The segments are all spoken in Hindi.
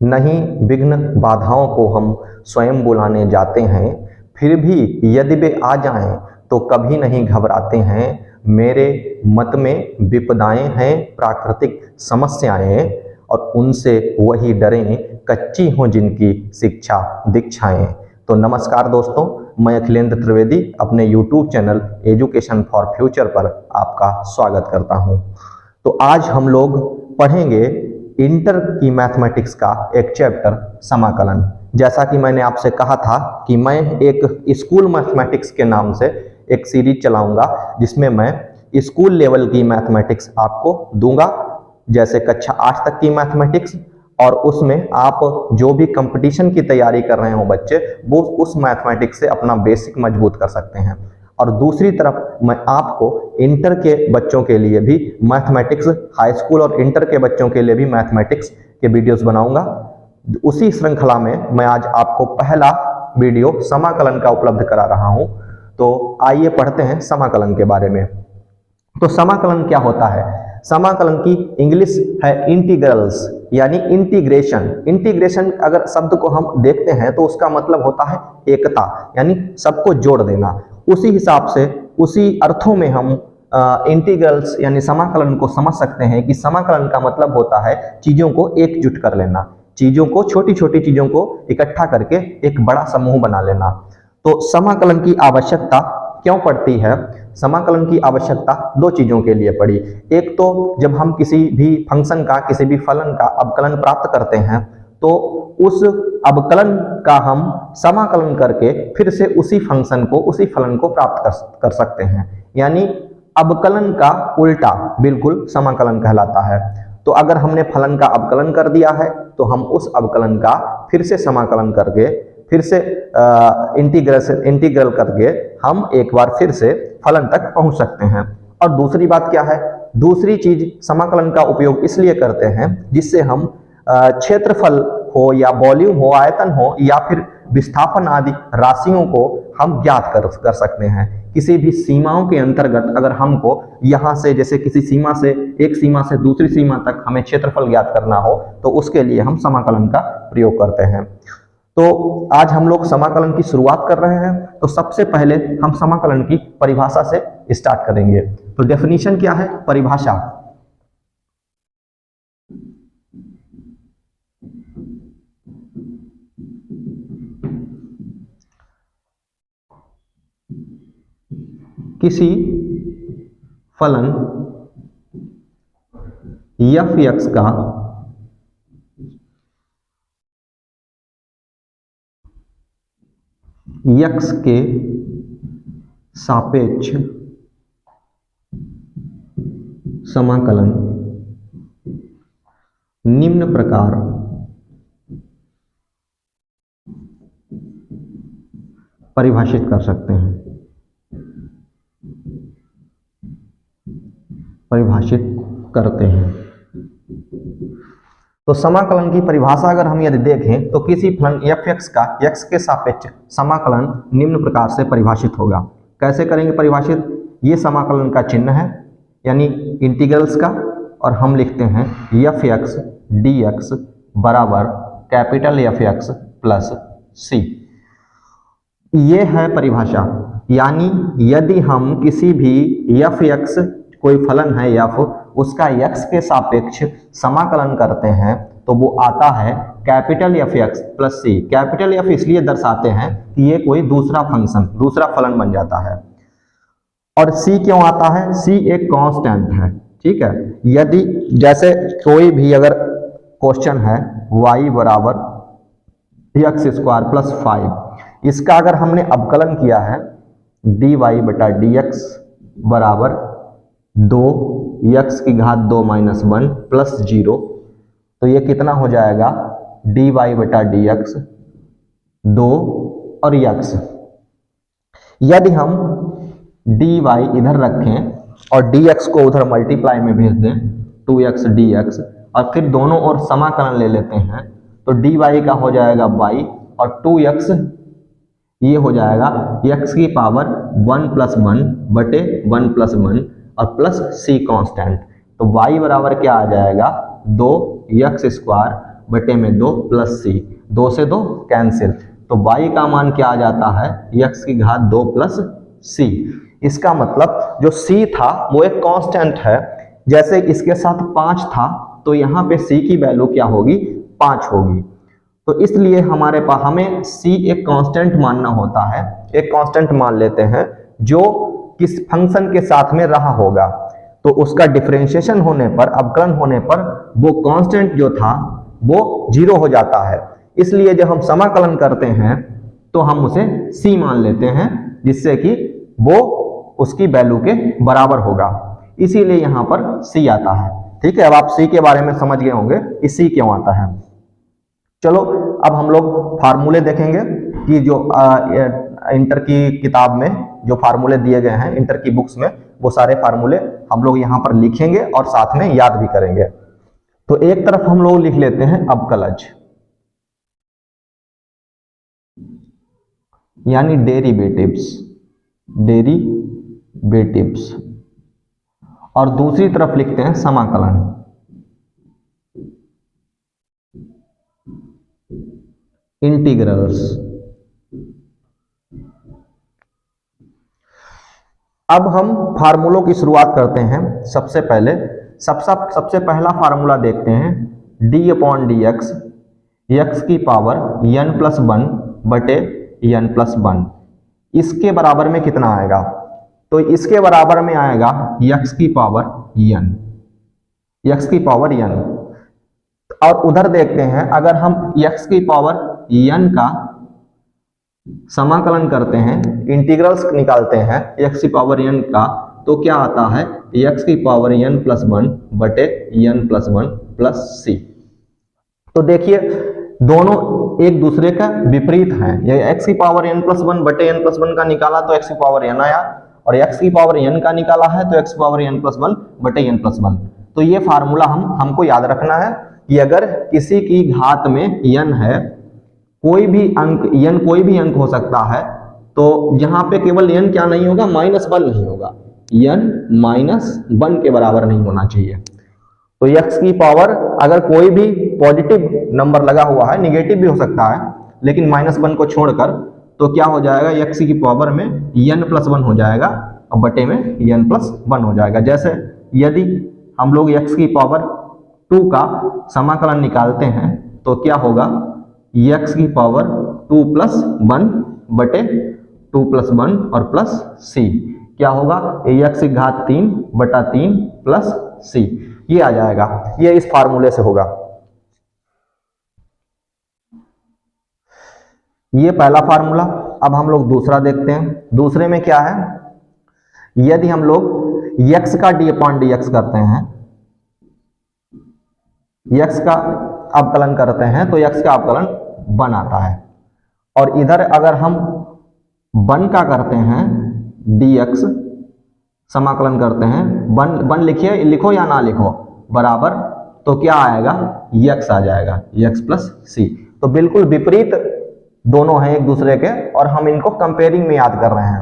नहीं विघ्न बाधाओं को हम स्वयं बुलाने जाते हैं, फिर भी यदि वे आ जाएं तो कभी नहीं घबराते हैं। मेरे मत में विपदाएं हैं प्राकृतिक समस्याएं, और उनसे वही डरें कच्ची हों जिनकी शिक्षा दीक्षाएं। तो नमस्कार दोस्तों, मैं अखिलेंद्र त्रिवेदी अपने YouTube channel education for future पर आपका स्वागत करता हूं। तो आज हम लोग पढ़ेंगे इंटर की मैथमेटिक्स का एक चैप्टर समाकलन। जैसा कि मैंने आपसे कहा था कि मैं एक स्कूल मैथमेटिक्स के नाम से एक सीरीज चलाऊंगा, जिसमें मैं स्कूल लेवल की मैथमेटिक्स आपको दूंगा, जैसे कक्षा 8 तक की मैथमेटिक्स, और उसमें आप जो भी कंपटीशन की तैयारी कर रहे हो बच्चे, वो उस मैथमेटिक्स से अपना बेसिक मजबूत कर सकते हैं। और दूसरी तरफ मैं आपको इंटर के बच्चों के लिए भी मैथमेटिक्स, हाई स्कूल और इंटर के बच्चों के लिए भी मैथमेटिक्स के वीडियोस बनाऊंगा। उसी श्रृंखला में मैं आज आपको पहला वीडियो समाकलन का उपलब्ध करा रहा हूं। तो आइए पढ़ते हैं समाकलन के बारे में। तो समाकलन क्या होता है? समाकलन की इंग्लिश है इंटीग्रल्स, यानी इंटीग्रेशन। इंटीग्रेशन अगर शब्द को हम देखते हैं तो उसका मतलब होता है एकता, यानी सबको जोड़ देना। उसी हिसाब से, उसी अर्थों में हम इंटीग्रल्स यानी समाकलन को समझ सकते हैं कि समाकलन का मतलब होता है चीजों को एकजुट कर लेना, चीजों को, छोटी छोटी चीजों को इकट्ठा करके एक बड़ा समूह बना लेना। तो समाकलन की आवश्यकता क्यों पड़ती है? समाकलन की आवश्यकता दो चीजों के लिए पड़ी। एक तो जब हम किसी भी फंक्शन का, किसी भी फलन का अवकलन प्राप्त करते हैं, तो उस अवकलन का हम समाकलन करके फिर से उसी फंक्शन को, उसी फलन को प्राप्त कर सकते हैं। यानी अवकलन का उल्टा बिल्कुल समाकलन कहलाता है। तो अगर हमने फलन का अवकलन कर दिया है तो हम उस अवकलन का फिर से समाकलन करके, फिर से इंटीग्रल करके हम एक बार फिर से फलन तक पहुंच सकते हैं। और दूसरी बात क्या है? दूसरी चीज, समाकलन का उपयोग इसलिए करते हैं जिससे हम क्षेत्रफल हो या वॉल्यूम हो, आयतन हो, या फिर विस्थापन आदि राशियों को हम ज्ञात कर सकते हैं। किसी भी सीमाओं के अंतर्गत अगर हमको यहाँ से, जैसे किसी सीमा से, एक सीमा से दूसरी सीमा तक हमें क्षेत्रफल ज्ञात करना हो, तो उसके लिए हम समाकलन का प्रयोग करते हैं। तो आज हम लोग समाकलन की शुरुआत कर रहे हैं। तो सबसे पहले हम समाकलन की परिभाषा से स्टार्ट करेंगे। तो डेफिनेशन क्या है? परिभाषा। किसी फलन f(x) का x के सापेक्ष समाकलन निम्न प्रकार परिभाषित कर सकते हैं। परिभाषित करते हैं। तो समाकलन की परिभाषा अगर हम यदि देखें तो किसी फलन f(x) का x के सापेक्ष समाकलन निम्न प्रकार से परिभाषित होगा। कैसे करेंगे परिभाषित? ये समाकलन का चिन्ह है, यानी इंटीग्रल्स का, और हम लिखते हैं f(x) dx बराबर कैपिटल F(x) प्लस c। ये है परिभाषा। यानी यदि हम किसी भी f(x), कोई फलन है f, उसका x के सापेक्ष समाकलन करते हैं तो वो आता है capital F(x) plus c। Capital F इसलिए दर्शाते हैं कि ये कोई दूसरा फंक्शन, दूसरा फलन बन जाता है। और c क्यों आता है? c एक कांस्टेंट है, ठीक है। यदि जैसे कोई भी अगर क्वेश्चन है y बराबर x² प्लस 5, इसका अगर हमने अवकलन किया है dy बटा dx बराबर 2x की घात 2 माइनस 1 प्लस 0, तो ये कितना हो जाएगा? dy बटा dx 2 और x। यदि हम dy इधर रखें और dx को उधर मल्टीप्लाई में भेज दें, 2x dx, और फिर दोनों ओर समाकलन ले लेते हैं, तो dy का हो जाएगा y और 2x ये हो जाएगा x की पावर 1 प्लस 1 बटे 1 प्लस 1 और प्लस c कांस्टेंट। तो y बराबर क्या आ जाएगा? 2x² बटे में 2 प्लस सी, 2 से 2 कैंसिल, तो y का मान क्या आ जाता है, x की घात 2 प्लस सी। इसका मतलब जो c था वो एक कांस्टेंट है, जैसे इसके साथ 5 था तो यहाँ पे c की वैल्यू क्या होगी, 5 होगी। तो इसलिए हमारे पास हमें c एक कांस्टेंट मानना होता है, एक कांस्टेंट मान लेते हैं जो किस फंक्शन के साथ में रहा होगा, तो उसका डिफरेंशिएशन होने पर, अवकलन होने पर वो कांस्टेंट जो था वो 0 हो जाता है। इसलिए जब हम समाकलन करते हैं तो हम उसे c मान लेते हैं, जिससे कि वो उसकी वैल्यू के बराबर होगा, इसीलिए यहाँ पर c आता है। ठीक है, अब आप c के बारे में समझ गए होंगे कि c क्यों आता है। चलो अब हम लोग फार्मूले देखेंगे कि जो इंटर की किताब में जो फार्मूले दिए गए हैं, इंटर की बुक्स में, वो सारे फार्मूले हम लोग यहाँ पर लिखेंगे और साथ में याद भी करेंगे। तो एक तरफ हम लोग लिख लेते हैं अवकलज, यानी डेरिवेटिव्स, डेरिवेटिव्स, और दूसरी तरफ लिखते हैं समाकलन, इंटीग्रल्स। अब हम फार्मूलों की शुरुआत करते हैं। सबसे पहला फार्मूला देखते हैं, d upon D x, x की पावर n प्लस 1 बटे n प्लस 1, इसके बराबर में कितना आएगा, तो इसके बराबर में आएगा x की पावर n, x की पावर n। और उधर देखते हैं, अगर हम x की पावर n का समाकलन करते हैं, इंटीग्रल्स निकालते हैं x की पावर n का, तो क्या आता है, x की पावर n प्लस 1 बटे n प्लस 1 प्लस सी। तो देखिए दोनों एक दूसरे का विपरीत हैं, ये x की पावर n प्लस 1 बटे n प्लस 1 का निकाला तो x की पावर n आया, और x की पावर n का निकाला है तो x की पावर n प्लस 1 बटे n प्लस 1। तो ये फार्मूला हमको याद रखना है कि अगर किसी की घात में n है, कोई भी अंक हो सकता है, तो यहाँ पे केवल n क्या नहीं होगा, -1 नहीं होगा, n -1 के बराबर नहीं होना चाहिए। तो x की पावर, अगर कोई भी पॉजिटिव नंबर लगा हुआ है, निगेटिव भी हो सकता है, लेकिन -1 को छोड़कर, तो क्या हो जाएगा, x की पावर में n प्लस 1 हो जाएगा और बटे में n प्लस 1 हो जाएगा। जैसे यदि हम लोग x की पावर 2 का समाकलन निकालते हैं तो क्या होगा, x की पावर 2 प्लस 1 बटे 2 प्लस 1 और प्लस c, क्या होगा, x की घात 3 बटा 3 प्लस c, ये आ जाएगा। ये इस फार्मूले से होगा। ये पहला फार्मूला। अब हम लोग दूसरा देखते हैं। दूसरे में क्या है, यदि हम लोग x का d अपॉन dx करते हैं, x का अवकलन करते हैं तो x का अवकलन 1 आता है, और इधर अगर हम 1 का करते हैं dx, समाकलन करते हैं, 1 लिखिए, लिखो या ना लिखो, बराबर, तो क्या आएगा, x आ जाएगा, x प्लस सी। तो बिल्कुल विपरीत दोनों हैं एक दूसरे के, और हम इनको कंपेयरिंग में याद कर रहे हैं।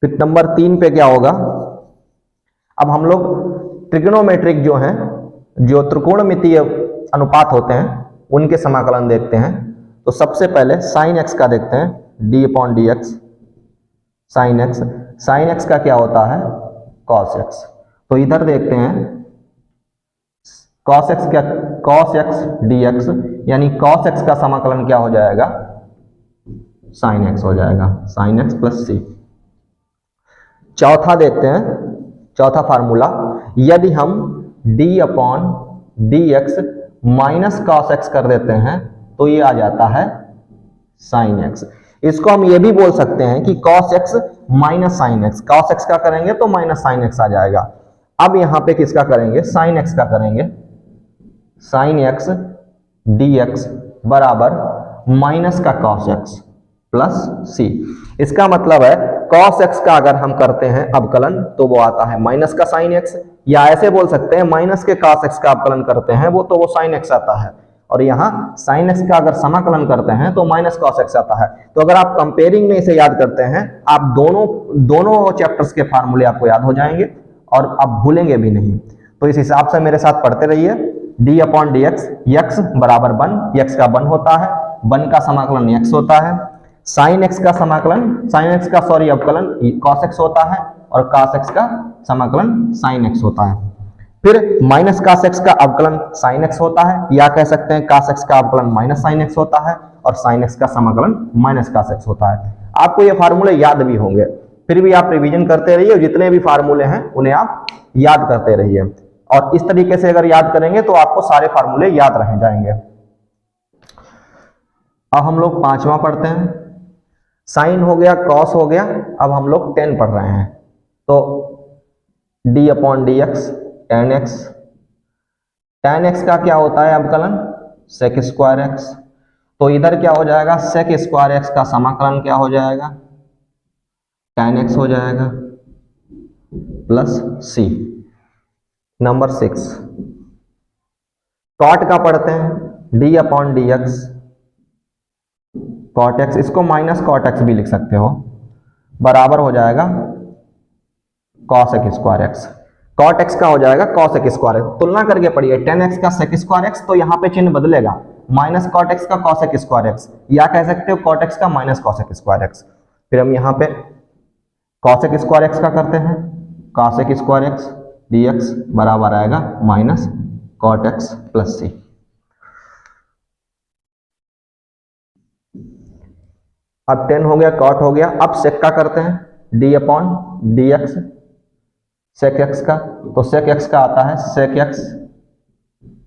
फिर नंबर 3 पे क्या होगा, अब हम लोग ट्रिग्नोमेट्रिक जो हैं, जो त्रिकोणमितीय अनुपात होते हैं, उनके समाकलन देखते हैं। तो सबसे पहले साइन x का देखते हैं, d upon D X, sine x का क्या होता है, cos x। तो इधर देखते हैं cos x dx, यानी cos x का समाकलन क्या हो जाएगा, sin x हो जाएगा, sin x प्लस सी। चौथा देखते हैं, चौथा फार्मूला, यदि हम d upon D x minus cos x कर देते हैं तो ये आ जाता है sin x। इसको हम ये भी बोल सकते हैं कि cos x minus sine x, cos x का करेंगे तो माइनस साइन x आ जाएगा। अब यहां पे किसका करेंगे, sin x का करेंगे, sin x dx बराबर माइनस का cos x प्लस c। इसका मतलब है cos x का अगर हम करते हैं अवकलन तो वो आता है माइनस का sin x, या ऐसे बोल सकते हैं माइनस के cos x का अवकलन करते हैं वो तो वो sin x आता है, और यहाँ sin x का अगर समाकलन करते हैं तो माइनस cos x आता है। तो अगर आप कंपेयरिंग में इसे याद करते हैं, आप दोनों चैप्टर्स के फार्मूले आपको याद हो जाएंगे और आप भूलेंगे भी नहीं। तो इस हिसाब से मेरे साथ पढ़ते रहिए। D upon D x, x बराबर 1, यक्स का 1 होता है, 1 का समाकलन यक्स होता है, साइन एक्स का समाकलन, साइन एक्स का सॉरी अवकलन कॉस एक्स होता है, और कॉस एक्स का समाकलन साइन एक्स होता है। फिर माइनस कॉस एक्स का अवकलन साइन एक्स होता है, या कह सकते हैं कॉस एक्स का अवकलन माइनस साइन एक्स होता है, और साइन एक्स का समाकलन माइनस कॉस एक्स होता है। आपको ये फार्मूले याद भी होंगे, फिर भी आप रिवीजन करते रहिए, जितने भी फार्मूले हैं उन्हें आप याद करते रहिए, और इस तरीके से अगर याद करेंगे तो आपको सारे फार्मूले याद रह जाएंगे। अब हम लोग 5वां पढ़ते हैं। साइन हो गया, कॉस हो गया, अब हम लोग टेन पढ़ रहे हैं। तो D upon D x, ten x, ten x का क्या होता है अवकलन, सेक स्क्वायर एक्स। तो इधर क्या हो जाएगा, सेक स्क्वायर एक्स का समाकलन क्या हो जाएगा, टेन एक्स हो जाएगा प्लस सी। नंबर 6 कॉट का पढ़ते हैं, D upon D X cot X, इसको माइनस कॉट एक्स भी लिख सकते हो, बराबर हो जाएगा cos X square X. Cot X का हो जाएगा कॉस एक्स स्क्वायर एक्स। तुलना करके पढ़िए, टेन एक्स का सेक स्क्वायर एक्स, तो यहाँ पे चिन्ह बदलेगा, माइनस कॉट एक्स का कॉस एक्स स्क्वायर एक्स, या कह सकते हो कॉट एक्स का minus cos X square x. फिर हम यहाँ पे कॉस एक्स स्क्वायर एक्स का करते हैं, cos X square x D X बराबर आएगा माइनस कॉट एक्स प्लस सी। अब टेन हो गया, कॉट हो गया, अब सेक का करते हैं, D upon D X, sec X का, तो सेक एक्स का आता है सेक एक्स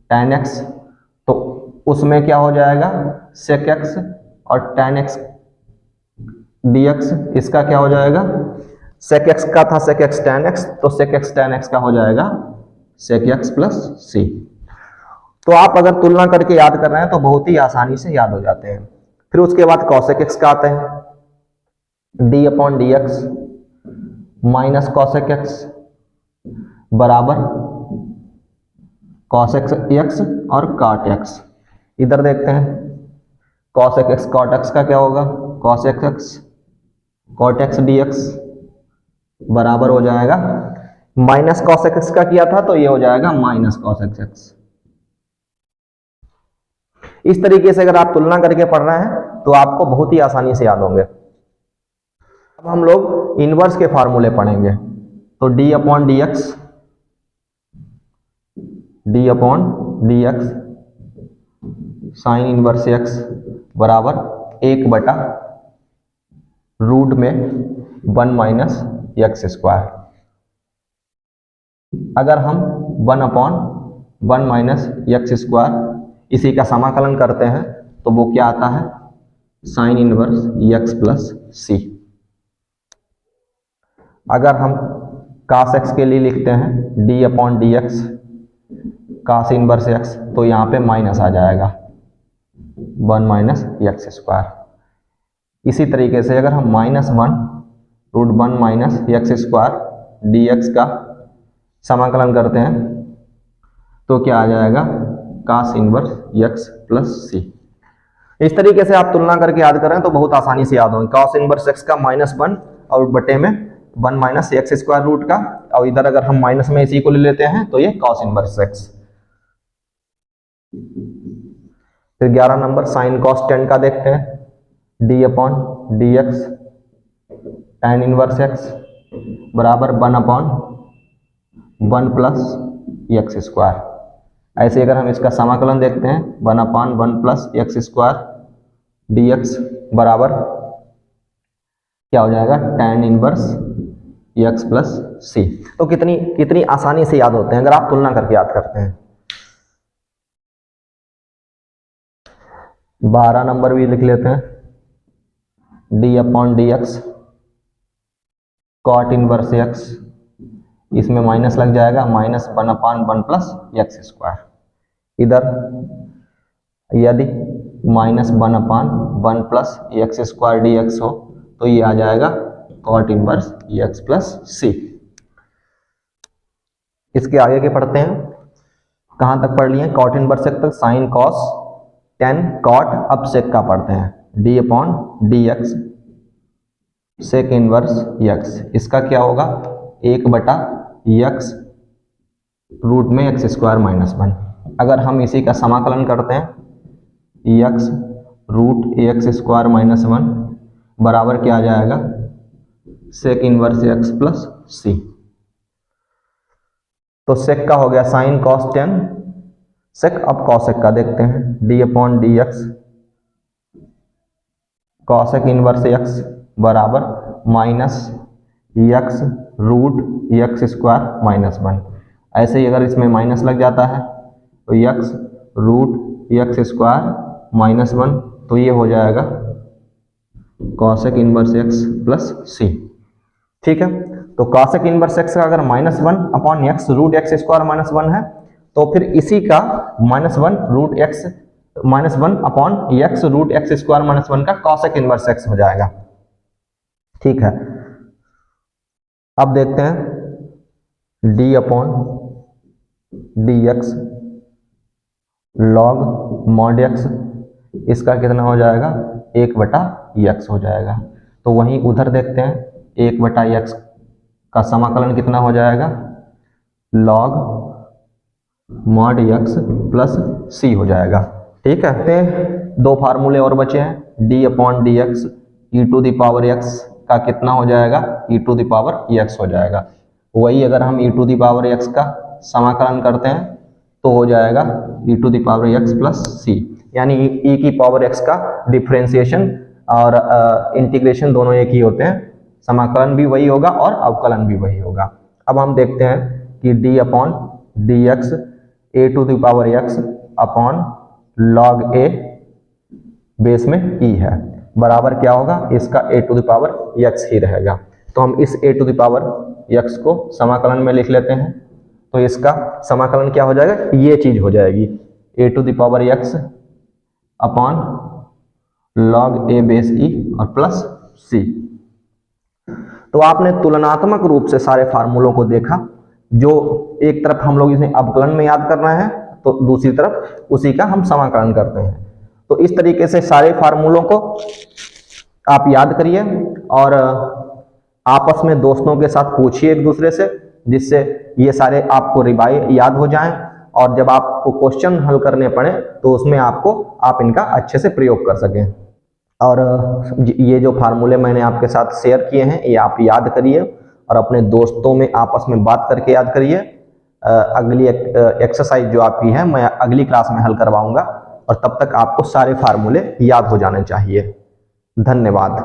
टेन एक्स, तो उसमें क्या हो जाएगा सेक एक्स और टेन एक्स डी एक्स, इसका क्या हो जाएगा, सेक एक्स का था सेक एक्स टेन एक्स, तो सेक एक्स टेन एक्स का हो जाएगा सेक एक्स प्लस सी। तो आप अगर तुलना करके याद कर रहे हैं तो बहुत ही आसानी से याद हो जाते हैं। फिर उसके बाद कॉसेक एक्स का आते हैं, D upon D x minus cosec x बराबर कॉस एक्स और कॉट एक्स। इधर देखते हैं, कॉस एक्स कॉट एक्स का क्या होगा, cos X cot X D X बराबर हो जाएगा माइनस कॉस एक्स का किया था, तो ये हो जाएगा माइनस कॉस एक्स। इस तरीके से अगर आप तुलना करके पढ़ रहे हैं तो आपको बहुत ही आसानी से याद होंगे। अब हम लोग इनवर्स के फार्मूले पढ़ेंगे। तो D upon D x, D upon D X sine inverse x बराबर 1 बटा रूट में 1 माइनस एक्स स्क्वायर। अगर हम 1 अपॉन 1 माइनस एक्स स्क्वायर इसी का समाकलन करते हैं तो वो क्या आता है, साइन इनवर्स एक्स प्लस सी। अगर हम कास एक्स के लिए लिखते हैं डी अपॉन डी एक्स कास इनवर्स एक्स, तो यहाँ पे माइनस आ जाएगा 1 माइनस एक्स स्क्वायर। इसी तरीके से अगर हम -1 root 1 minus X square D X का समाकलन करते हैं तो क्या आ जाएगा, cos inverse X plus C. इस तरीके से आप तुलना करके याद करें तो बहुत आसानी से याद होंगे। कास इनवर्स एक्स का -1 और बटे में 1 माइनस एक्स स्क्वायर रूट का, और इधर अगर हम माइनस में इसी को ले लेते हैं तो ये कॉस इनवर्स एक्स। फिर 11 नंबर साइन कॉस टेन का देखते हैं, D upon D x tan inverse x बराबर 1 अपॉन 1 प्लस एक्स स्क्वायर। ऐसे अगर हम इसका समाकलन देखते हैं 1 upon 1 plus X square D X बराबर क्या हो जाएगा, टेन इनवर्स एक्स प्लस सी। तो कितनी आसानी से याद होते हैं अगर आप तुलना करके याद करते हैं। 12 नंबर भी लिख लेते हैं, D upon D X cot inverse X, इसमें माइनस लग जाएगा, minus 1 upon 1 plus X square. इधर यदि -1 upon 1 plus X square D X हो तो ये आ जाएगा cot inverse X plus C. इसके आगे के पढ़ते हैं, कहाँ तक पढ़ लिए, कॉट इनवर्स एक्स तक, साइन कॉस टेन कॉट। अब सेक का पढ़ते हैं, D upon D X sec inverse x, इसका क्या होगा 1 बटा एक्स रूट में एक्स स्क्वायर -1। अगर हम इसी का समाकलन करते हैं एक्स रूट ए एक्स स्क्वायर माइनस 1 बराबर क्या आ जाएगा, सेक इनवर्स एक्स प्लस सी। तो सेक का हो गया साइन कॉस टेन सेक। अब कॉसेक का देखते हैं, D upon D x cosec inverse x बराबर minus x root x square minus 1। ऐसे ही अगर इसमें माइनस लग जाता है तो X root x square minus 1, तो ये हो जाएगा cosec inverse X plus C. ठीक है, तो कॉसेक इनवर्स एक्स का अगर minus 1 upon X root x square minus 1 है, तो फिर इसी का minus 1 root X minus 1 upon X root x square minus 1 का कॉसेक इनवर्स एक्स हो जाएगा। ठीक है, अब देखते हैं D upon D x log mod x, इसका कितना हो जाएगा, 1/x हो जाएगा। तो वहीं उधर देखते हैं 1/x का समाकलन कितना हो जाएगा, log mod x plus C हो जाएगा। ठीक है, दो फार्मूले और बचे हैं, D upon D x e to the power x का कितना हो जाएगा, e to the power x हो जाएगा। वही अगर हम e to the power x का समाकलन करते हैं तो हो जाएगा e to the power x plus C, यानी ई की पावर एक्स का डिफरेंशिएशन और इंटीग्रेशन दोनों एक ही होते हैं, समाकलन भी वही होगा और अवकलन भी वही होगा। अब हम देखते हैं कि D upon D X A to the power x upon log A base में ई है बराबर क्या होगा, इसका A to the power X ही रहेगा। तो हम इस A to the power X को समाकलन में लिख लेते हैं, तो इसका समाकलन क्या हो जाएगा, ये चीज हो जाएगी a to the power x upon log A base e और प्लस सी। तो आपने तुलनात्मक रूप से सारे फार्मूलों को देखा, जो एक तरफ हम लोग इसे अवकलन में याद कर रहे हैं तो दूसरी तरफ उसी का हम समाकलन करते हैं। तो इस तरीके से सारे फार्मूलों को आप याद करिए और आपस में दोस्तों के साथ पूछिए एक दूसरे से, जिससे ये सारे आपको याद हो जाएं और जब आपको क्वेश्चन हल करने पड़े तो उसमें आप इनका अच्छे से प्रयोग कर सकें। और ये जो फार्मूले मैंने आपके साथ शेयर किए हैं ये आप याद करिए और अपने दोस्तों में आपस में बात करके याद करिए। अगली एक्सरसाइज जो आपकी है मैं अगली क्लास में हल करवाऊंगा और तब तक आपको सारे फार्मूले याद हो जाने चाहिए। धन्यवाद।